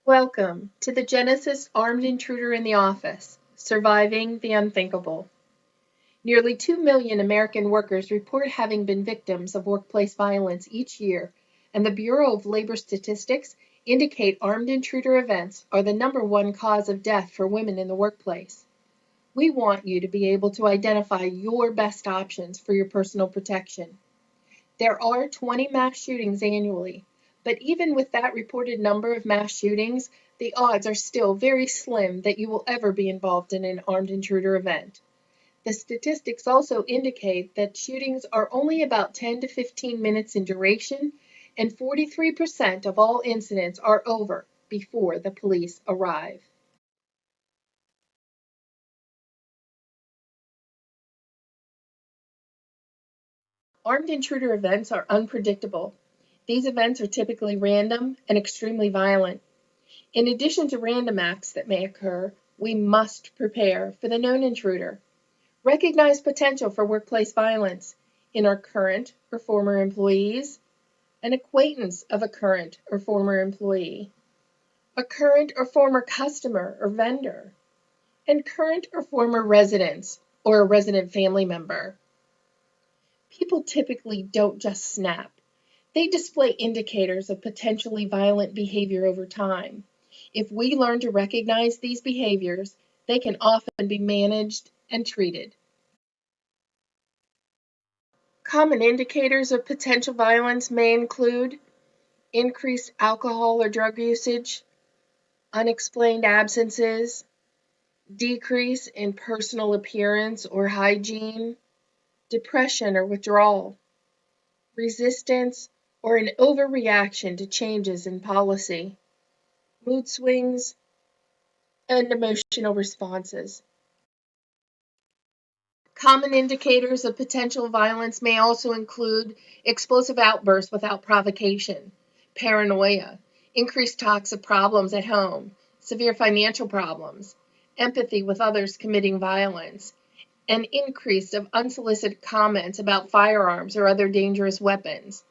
Welcome to the Genesis Armed Intruder in the Office, Surviving the Unthinkable. Nearly 2 million American workers report having been victims of workplace violence each year, and the Bureau of Labor Statistics indicate armed intruder events are the #1 cause of death for women in the workplace. We want you to be able to identify your best options for your personal protection. There are 20 mass shootings annually, but even with that reported number of mass shootings, the odds are still very slim that you will ever be involved in an armed intruder event. The statistics also indicate that shootings are only about 10 to 15 minutes in duration, and 43% of all incidents are over before the police arrive. Armed intruder events are unpredictable. These events are typically random and extremely violent. In addition to random acts that may occur, we must prepare for the known intruder. Recognize potential for workplace violence in our current or former employees, an acquaintance of a current or former employee, a current or former customer or vendor, and current or former residents or a resident family member. People typically don't just snap. They display indicators of potentially violent behavior over time. If we learn to recognize these behaviors, they can often be managed and treated. Common indicators of potential violence may include increased alcohol or drug usage, unexplained absences, decrease in personal appearance or hygiene, depression or withdrawal, resistance or an overreaction to changes in policy, mood swings, and emotional responses. Common indicators of potential violence may also include explosive outbursts without provocation, paranoia, increased talks of problems at home, severe financial problems, empathy with others committing violence, an increase of unsolicited comments about firearms or other dangerous weapons.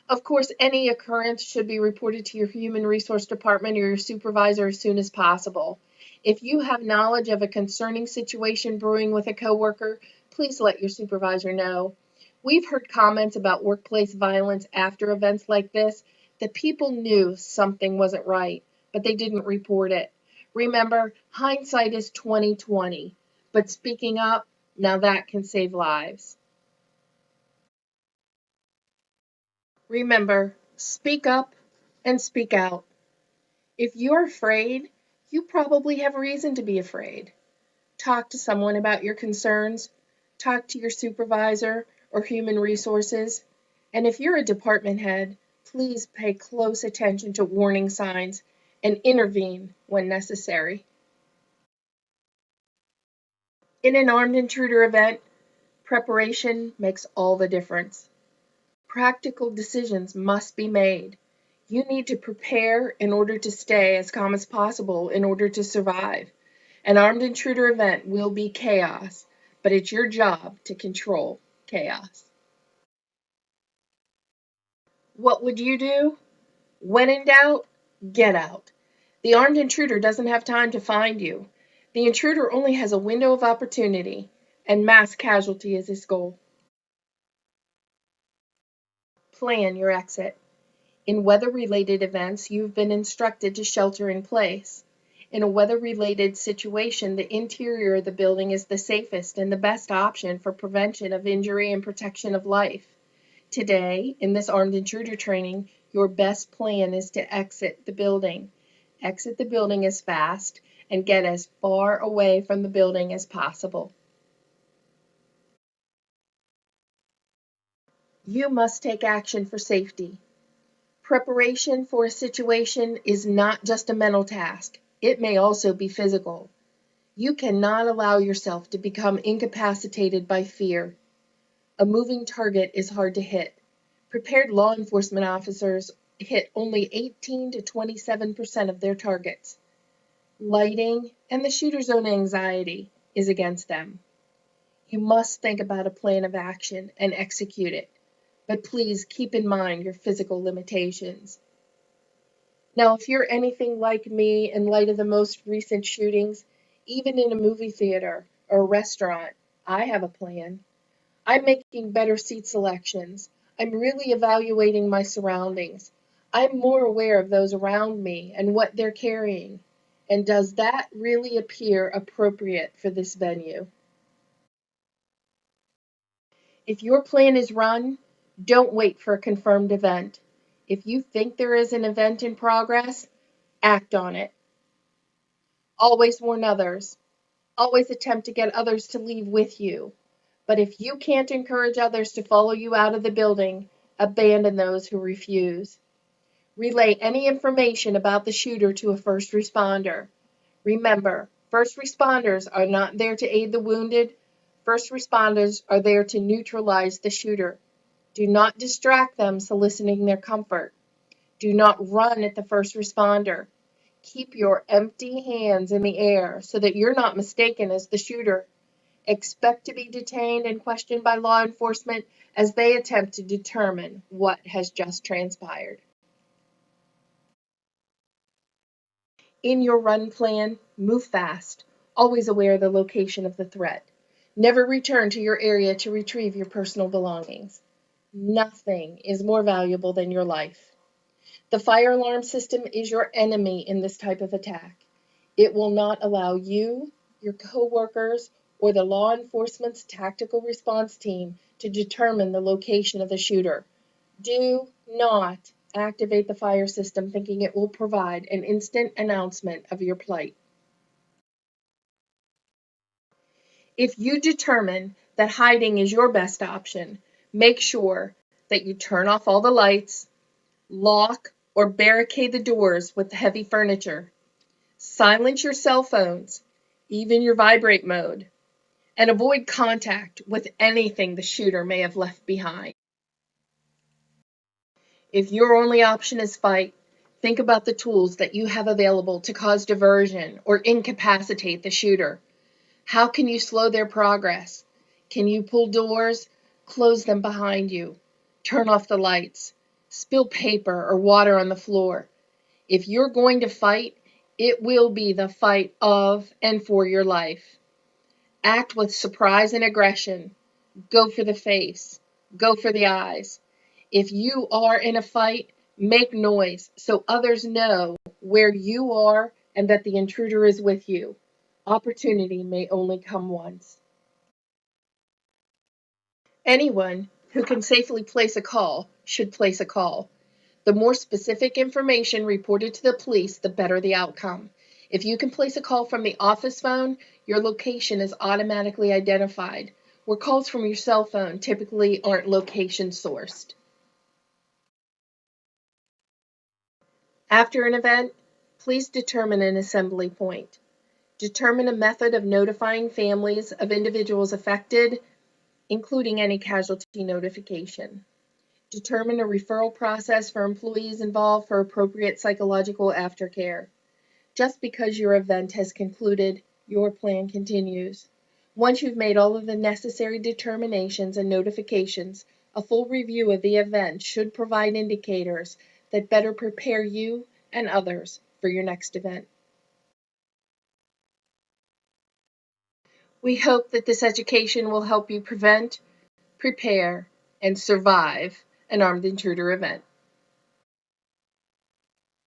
Of course, any occurrence should be reported to your human resource department or your supervisor as soon as possible. If you have knowledge of a concerning situation brewing with a coworker, please let your supervisor know. We've heard comments about workplace violence after events like this that people knew something wasn't right, but they didn't report it. Remember, hindsight is 20/20, but speaking up, now that can save lives. Remember, speak up and speak out. If you're afraid, you probably have reason to be afraid. Talk to someone about your concerns. Talk to your supervisor or human resources. And if you're a department head, please pay close attention to warning signs and intervene when necessary. In an armed intruder event, preparation makes all the difference. Practical decisions must be made. You need to prepare in order to stay as calm as possible in order to survive. An armed intruder event will be chaos, but it's your job to control chaos. What would you do? When in doubt, get out. The armed intruder doesn't have time to find you. The intruder only has a window of opportunity, and mass casualty is his goal. Plan your exit. In weather-related events, you've been instructed to shelter in place. In a weather-related situation, the interior of the building is the safest and the best option for prevention of injury and protection of life. Today, in this armed intruder training, your best plan is to exit the building. Exit the building as fast and get as far away from the building as possible. You must take action for safety. Preparation for a situation is not just a mental task, it may also be physical. You cannot allow yourself to become incapacitated by fear. A moving target is hard to hit. Prepared law enforcement officers hit only 18 to 27% of their targets. Lighting and the shooter's own anxiety is against them. You must think about a plan of action and execute it, but please keep in mind your physical limitations. Now, if you're anything like me in light of the most recent shootings, even in a movie theater or a restaurant, I have a plan. I'm making better seat selections. I'm really evaluating my surroundings. I'm more aware of those around me and what they're carrying. And does that really appear appropriate for this venue? If your plan is run, don't wait for a confirmed event. If you think there is an event in progress, act on it. Always warn others. Always attempt to get others to leave with you. But if you can't encourage others to follow you out of the building, abandon those who refuse. Relay any information about the shooter to a first responder. Remember, first responders are not there to aid the wounded. First responders are there to neutralize the shooter. Do not distract them soliciting their comfort. Do not run at the first responder. Keep your empty hands in the air so that you're not mistaken as the shooter. Expect to be detained and questioned by law enforcement as they attempt to determine what has just transpired. In your run plan, move fast, always aware of the location of the threat. Never return to your area to retrieve your personal belongings. Nothing is more valuable than your life. The fire alarm system is your enemy in this type of attack. It will not allow you, your coworkers, or the law enforcement's tactical response team to determine the location of the shooter. Do not activate the fire system thinking it will provide an instant announcement of your plight. If you determine that hiding is your best option, make sure that you turn off all the lights, lock or barricade the doors with heavy furniture, silence your cell phones, even your vibrate mode, and avoid contact with anything the shooter may have left behind. If your only option is fight, think about the tools that you have available to cause diversion or incapacitate the shooter. How can you slow their progress? Can you pull doors, close them behind you, turn off the lights, spill paper or water on the floor? If you're going to fight, it will be the fight of and for your life. Act with surprise and aggression. Go for the face. Go for the eyes. If you are in a fight, make noise so others know where you are and that the intruder is with you. Opportunity may only come once. Anyone who can safely place a call should place a call. The more specific information reported to the police, the better the outcome. If you can place a call from the office phone, your location is automatically identified, where calls from your cell phone typically aren't location sourced. After an event, please determine an assembly point. Determine a method of notifying families of individuals affected, including any casualty notification. Determine a referral process for employees involved for appropriate psychological aftercare. Just because your event has concluded, your plan continues. Once you've made all of the necessary determinations and notifications, a full review of the event should provide indicators that better prepare you and others for your next event. We hope that this education will help you prevent, prepare, and survive an armed intruder event.